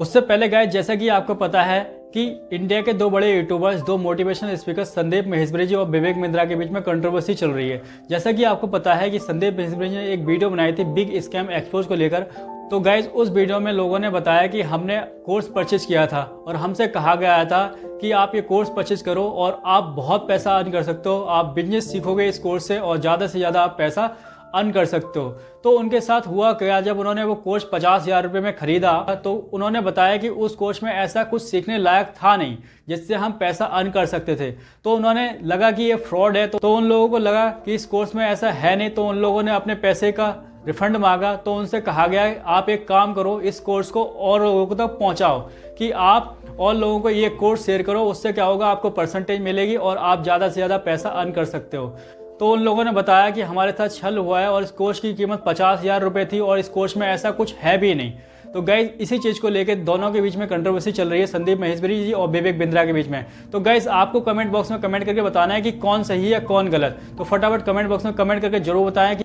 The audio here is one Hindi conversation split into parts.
उससे पहले गाइस, जैसा कि आपको पता है कि इंडिया के दो बड़े यूट्यूबर्स, दो मोटिवेशनल स्पीकर संदीप महेश्वरी जी और विवेक बिंद्रा के बीच में कंट्रोवर्सी चल रही है। जैसा कि आपको पता है कि संदीप महेश्वरी जी ने एक वीडियो बनाई थी बिग स्कैम एक्सपोज को लेकर। तो गाइस, उस वीडियो में लोगों ने बताया कि हमने कोर्स परचेज किया था और हमसे कहा गया था कि आप ये कोर्स परचेज करो और आप बहुत पैसा अर्न कर सकते हो, आप बिजनेस सीखोगे इस कोर्स से और ज़्यादा से ज़्यादा आप पैसा अर्न कर सकते हो। तो उनके साथ हुआ क्या, जब उन्होंने वो कोर्स 50,000 रुपये में खरीदा तो उन्होंने बताया कि उस कोर्स में ऐसा कुछ सीखने लायक था नहीं जिससे हम पैसा अर्न कर सकते थे। तो उन्होंने लगा कि ये फ्रॉड है, तो उन लोगों को लगा कि इस कोर्स में ऐसा है नहीं, तो उन लोगों ने अपने पैसे का रिफंड मांगा। तो उनसे कहा गया आप एक काम करो, इस कोर्स को और लोगों तक पहुंचाओ कि आप और लोगों को ये कोर्स शेयर करो, उससे क्या होगा, आपको परसेंटेज मिलेगी और आप ज़्यादा से ज़्यादा पैसा अर्न कर सकते हो। तो उन लोगों ने बताया कि हमारे साथ छल हुआ है और इस कोर्स की कीमत 50,000 रुपये थी और इस कोर्स में ऐसा कुछ है भी नहीं। तो गाइज, इसी चीज़ को लेकर दोनों के बीच में कंट्रोवर्सी चल रही है, संदीप महेश्वरी जी और विवेक बिंद्रा के बीच में। तो गाइज, आपको कमेंट बॉक्स में कमेंट करके बताना है कि कौन सही है कौन गलत। तो फटाफट कमेंट बॉक्स में कमेंट करके जरूर बताएं कि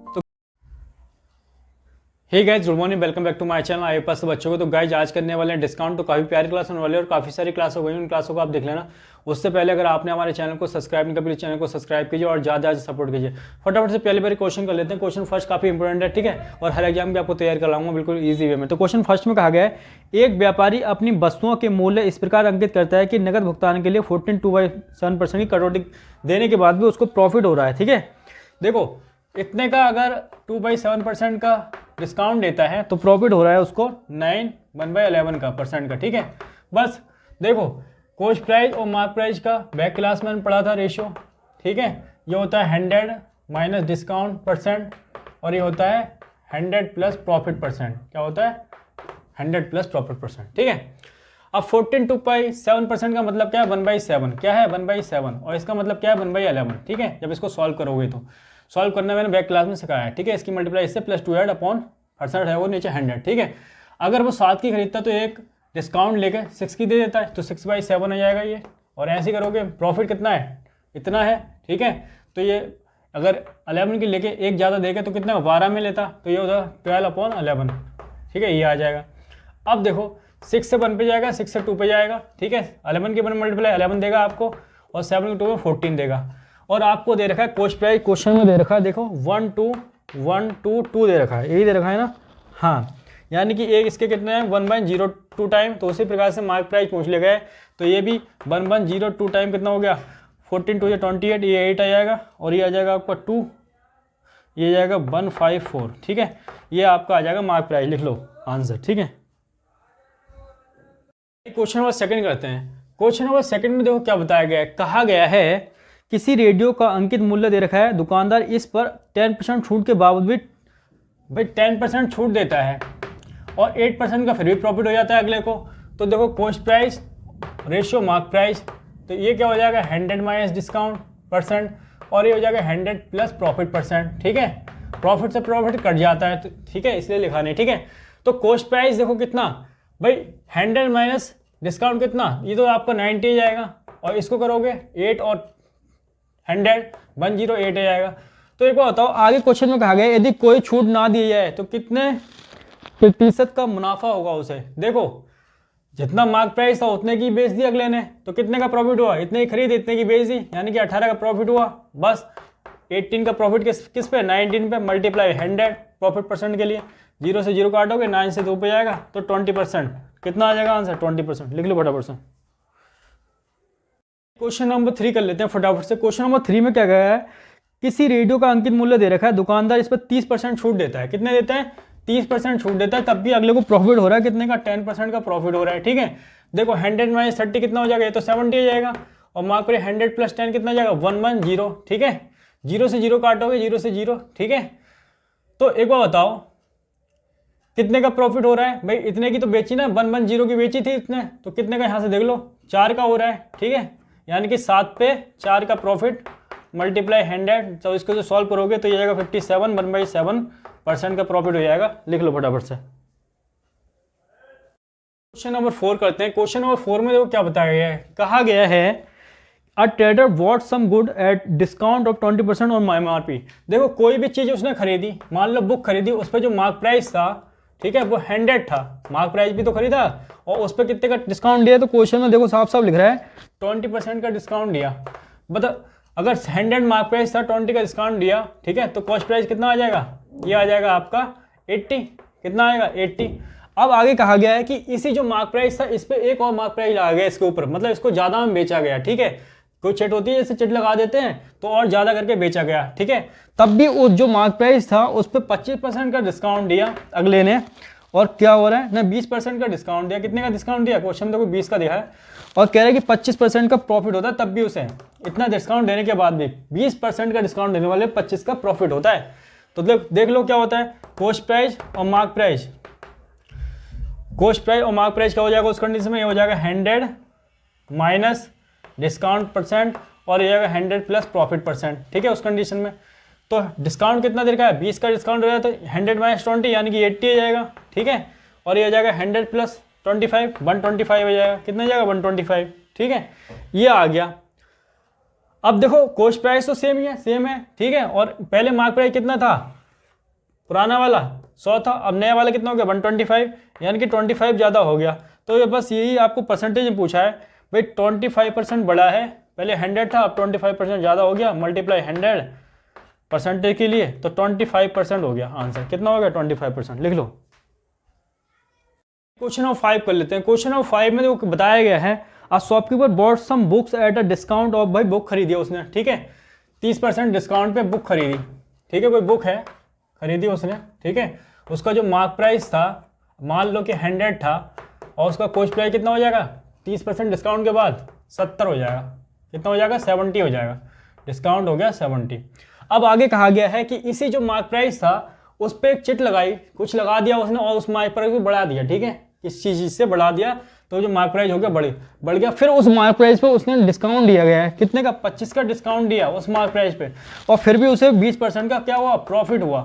hey guys, good morning, welcome back to my channel आई पास बच्चों को। तो गाइज, आज करने वाले हैं डिस्काउंट। तो काफ़ी प्यारी क्लास होने वाली है और काफ़ी सारी क्लास हो गई, उन क्लासों को आप देख लेना। उससे पहले अगर आपने हमारे चैनल को सब्सक्राइब नहीं किया, प्लीज चैनल को सब्सक्राइब कीजिए और ज़्यादा सपोर्ट कीजिए। फटाफट से पहले बारी क्वेश्चन कर लेते हैं। क्वेश्चन फर्स्ट काफ़ी इंपॉर्टेंट है, ठीक है, और हर एग्जाम भी आपको तैयार कराऊंगा बिल्कुल ईजी वे में। तो क्वेश्चन फर्स्ट में कहा गया है, एक व्यापारी अपनी वस्तुओं के मूल्य इस प्रकार अंकित करता है कि नकद भुगतान के लिए 14.27% की कटौती देने के बाद भी उसको प्रॉफिट हो रहा है। ठीक है, देखो इतने का अगर 2/7% का डिस्काउंट देता है तो प्रॉफिट हो रहा है उसको 1/11 का परसेंट का। ठीक है, बस देखो कॉस्ट प्राइस और मार्क प्राइस का बैक क्लास में पढ़ा था रेशियो। ठीक है, ये होता है 100 माइनस डिस्काउंट परसेंट और ये होता है 100 प्लस प्रॉफिट परसेंट। क्या होता है? 100 प्लस प्रॉफिट परसेंट। ठीक है, अब 14.27% का मतलब क्या है? 1/7। क्या है? 1/7। और इसका मतलब क्या है? 1/11। ठीक है, जब इसको सॉल्व करोगे तो सॉल्व करना मैंने बैक क्लास में सिखाया है। ठीक है, इसकी मल्टीप्लाई इससे प्लस 2 अपॉन % है वो नीचे 100। ठीक है, अगर वो 7 की खरीदता तो एक डिस्काउंट लेके 6 की दे देता है तो 6/7 हो जाएगा ये। और ऐसे ही करोगे, प्रॉफिट कितना है? इतना है। ठीक है, तो ये अगर 11 की लेके एक ज़्यादा देगा तो कितना 12 में लेता तो ये होता 12/11। ठीक है, ये आ जाएगा। अब देखो 6 से 1 पे जाएगा, 6 से 2 पे जाएगा। ठीक है, 11 के 1 मल्टीप्लाई 11 देगा आपको और 7 के 2 में 14 देगा। और आपको दे रखा है कॉस्ट प्राइस, क्वेश्चन में दे रखा है देखो 1 2 1 2 2 दे रखा है, यही दे रखा है ना। हाँ, यानी कि एक इसके कितने हैं 1/02 टाइम। तो उसी प्रकार से मार्क प्राइस पूछ ले गए तो ये भी 1/02 टाइम कितना हो गया 14 2 28, ये 8 आ जाएगा और ये आ जाएगा आपका 2, ये जाएगा 154। ठीक है, ये आपका आ जाएगा मार्क प्राइस, लिख लो आंसर। ठीक है, क्वेश्चन नंबर सेकंड करते हैं। क्वेश्चन नंबर सेकंड में देखो क्या बताया गया है। कहा गया है किसी रेडियो का अंकित मूल्य दे रखा है, दुकानदार इस पर 10% छूट के बावजूद भी भाई 10% छूट देता है और 8% का फिर भी प्रॉफिट हो जाता है अगले को। तो देखो cost price ratio mark price, तो ये क्या हो जाएगा 100 माइनस डिस्काउंट परसेंट और ये हो जाएगा 100 प्लस प्रॉफिट परसेंट। ठीक है, प्रॉफिट से प्रॉफिट कट जाता है तो ठीक है, इसलिए लिखा नहीं। ठीक है, तो कॉस्ट प्राइस देखो कितना भाई 100 माइनस डिस्काउंट कितना, ये तो आपका 90 जाएगा और इसको करोगे 8 और 100 108 आ जाएगा। तो एक बार बताओ, आगे क्वेश्चन में कहा गया यदि कोई छूट ना दी जाए तो कितने प्रतिशत का मुनाफा होगा उसे। देखो जितना मार्क प्राइस था उतने की बेच दी अगले ने, तो कितने का प्रॉफिट हुआ? इतने ही खरीद इतने की बेच दी, यानी कि 18 का प्रॉफिट हुआ। बस 18 का प्रॉफिट किस पे? 19 पे मल्टीप्लाई 100 प्रॉफिट परसेंट के लिए 0 से 0 काटोगे 9 से 2 पे जाएगा तो 20%। कितना आ जाएगा आंसर? 20%। लिख लो फटाफट से। क्वेश्चन नंबर 3 कर लेते हैं फटाफट से। क्वेश्चन नंबर 3 में क्या गया है, किसी रेडियो का अंकित मूल्य दे रखा है, दुकानदार इस पर 30% छूट देता है। कितने देता है? 30% छूट देता है, तब भी अगले को प्रॉफिट हो रहा है कितने का? 10% का प्रॉफिट हो रहा है। ठीक है, देखो 100 माइनस 30 कितना हो जाएगा? ये तो 70 आ जाएगा और मार्क पर 100 प्लस 10 कितना जाएगा? 110। ठीक है, 0 से 0 काटोगे 0 से 0। ठीक है, तो एक बार बताओ कितने का प्रॉफिट हो रहा है? भाई इतने की तो बेची ना, 110 की बेची थी इतने, तो कितने का यहाँ से देख लो 4 का हो रहा है। ठीक है, यानी कि 7 पे 4 का प्रॉफिट मल्टीप्लाई 100, तो इसको जो सॉल्व करोगे तो ये जाएगा 57 1/7% का प्रॉफिट हो जाएगा। लिख लो फटाफट से। क्वेश्चन नंबर 4 करते हैं। क्वेश्चन नंबर 4 में देखो क्या बताया गया है। कहा गया है a trader bought some good at discount of 20% on MRP। देखो कोई भी चीज़ उसने खरीदी, मान लो बुक खरीदी, उस पर जो मार्क प्राइस था ठीक है, वो 100 था, मार्क प्राइस भी तो खरीदा और उस पर कितने का डिस्काउंट दिया, तो क्वेश्चन में देखो साफ साफ लिख रहा है 20% का डिस्काउंट दिया। मतलब अगर 100 मार्क प्राइस था, 20 का डिस्काउंट दिया, ठीक है, तो कॉस्ट प्राइस कितना आ जाएगा, ये आ जाएगा आपका 80। कितना आएगा 80। अब आगे कहा गया है कि इसी जो मार्क प्राइस था इस पर एक और मार्क प्राइस आ गया इसके ऊपर, मतलब इसको ज़्यादा में बेचा गया, ठीक है, कोई चिट होती है जैसे चिट लगा देते हैं तो और ज़्यादा करके बेचा गया, ठीक है, तब भी उस जो मार्क प्राइस था उस पर 25% का डिस्काउंट दिया अगले ने, और क्या हो रहा है ना 20% का डिस्काउंट दिया। कितने का डिस्काउंट दिया, क्वेश्चन देखो 20 का दिया है, और कह रहे हैं कि 25% का प्रॉफिट होता है, तब भी उसे इतना डिस्काउंट देने के बाद भी 20% का डिस्काउंट देने वाले 25 का प्रॉफिट होता है। तो देख लो क्या होता है, कॉस्ट प्राइस और मार्क प्राइस, कॉस्ट प्राइस और मार्क प्राइस क्या हो जाएगा उस कंडीशन में, ये हो जाएगा 100 माइनस डिस्काउंट परसेंट और ये जाएगा 100 प्लस प्रॉफिट परसेंट, ठीक है, उस कंडीशन में। तो डिस्काउंट कितना दे रखा है, 20 का डिस्काउंट हो जाएगा तो 100 माइनस 20 यानी कि 80 हो जाएगा, ठीक है, और ये हो जाएगा 100 प्लस 25 125 हो जाएगा, कितना जाएगा 125, ठीक है, ये आ गया। अब देखो कॉस्ट प्राइस तो सेम ही है, सेम है, ठीक है, और पहले मार्क प्राइस कितना था, पुराना वाला 100 था, अब नया वाला कितना हो गया 125, यानी कि 25 ज़्यादा हो गया। तो ये बस यही आपको परसेंटेज में पूछा है भाई, 25% बड़ा है, पहले 100 था अब 25% ज़्यादा हो गया, मल्टीप्लाई 100 परसेंटेज के लिए तो 25% हो गया आंसर। कितना हो गया 25%, लिख लो। क्वेश्चन नंबर 5 कर लेते हैं। क्वेश्चन नंबर 5 में जो बताया गया है, a shopkeeper bought some books at a discount of, भाई बुक खरीदी उसने, ठीक है, 30% डिस्काउंट पे बुक खरीदी, ठीक है, कोई बुक है खरीदी उसने, ठीक है, उसका जो मार्क प्राइस था मान लो कि 100 था और उसका कॉस्ट प्राइस कितना हो जाएगा 30% डिस्काउंट के बाद 70 हो जाएगा, कितना हो जाएगा 70 हो जाएगा, डिस्काउंट हो गया 70। अब आगे कहा गया है कि इसी जो मार्क प्राइस था उस पर एक चिट लगाई, कुछ लगा दिया उसने और उस मार्क प्राइस को बढ़ा दिया, ठीक है, किस चीज़ से बढ़ा दिया, तो जो मार्क प्राइस हो गया बढ़ गया, फिर उस मार्क प्राइस पे उसने डिस्काउंट दिया गया है, कितने का 25 का डिस्काउंट दिया उस मार्क प्राइस पे, और फिर भी उसे 20% का क्या हुआ प्रॉफिट हुआ।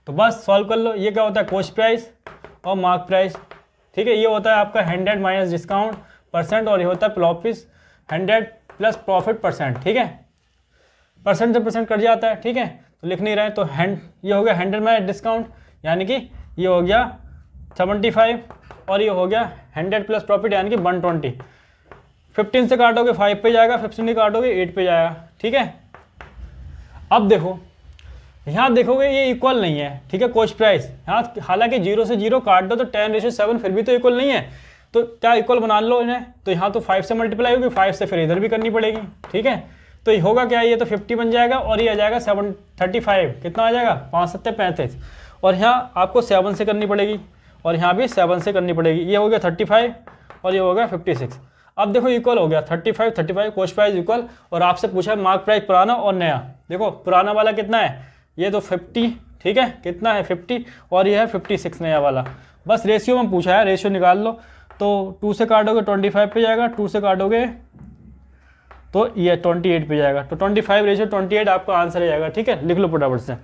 तो बस सॉल्व कर लो, ये क्या होता है कॉस्ट प्राइस और मार्क प्राइस, ठीक है, ये होता है आपका 100 माइनस डिस्काउंट परसेंट और ये होता है प्रॉफिट 100 प्लस प्रॉफिट परसेंट, ठीक है, परसेंट से परसेंट कट जाता है, ठीक है, तो लिख नहीं रहे तो ये हो गया 100 माइनस डिस्काउंट यानी कि ये हो गया 75 और ये हो गया 100 प्लस प्रॉफिट यानी कि 120। 15 से काटोगे 5 पे जाएगा, 15 से काटोगे 8 पे जाएगा, ठीक है। अब देखो यहाँ देखोगे ये इक्वल नहीं है, ठीक है, कॉस्ट प्राइस यहाँ हालांकि 0 से 0 काट दो तो 10:7 फिर भी तो इक्वल नहीं है, तो क्या इक्वल बना लो इन्हें, तो यहाँ तो 5 से मल्टीप्लाई होगी, 5 से फिर इधर भी करनी पड़ेगी, ठीक है, तो ये होगा क्या, ये तो 50 बन जाएगा और ये आ जाएगा 35, कितना आ जाएगा 5 7 35, और यहाँ आपको 7 से करनी पड़ेगी और यहाँ भी 7 से करनी पड़ेगी, ये हो गया 35 और ये हो गया 56। अब देखो इक्वल हो गया 35 कॉस्ट प्राइस इक्वल, और आपसे पूछा मार्क प्राइस पुराना और नया, देखो पुराना वाला कितना है, ये तो 50, ठीक है, कितना है 50 और ये है 56 नया वाला। बस रेशियो में पूछा है, रेशियो निकाल लो, तो 2 से काटोगे 25 पे जाएगा, 2 से काटोगे तो ये 28 पे जाएगा, तो 25 रेशियो 28 आपका आंसर आ जाएगा, ठीक है, लिख लो फटाफट से।